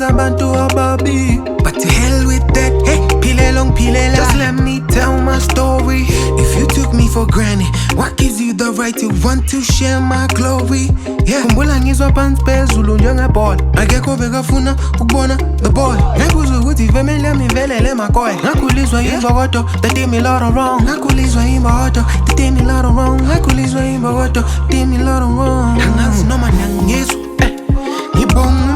abantu ababi. But to hell with that, hey, pile long, pile la. Just let me tell my story. If you took me for granted, what gives you the right to want to share my glory? Yeah, kumbula ngizwa phansi phezulu njengebhola. Akekho bekafuna ukubona the boy. Ngakuzwa ukuthi family yami ivelele makoy. Ngakhulizwa imbokodo, they did me lot of wrong. Ngakhulizwa imbokodo, they did me lot of wrong. Ngakhulizwa imbokodo, did me lot of wrong. Angazi noma nangizwa, ngibonga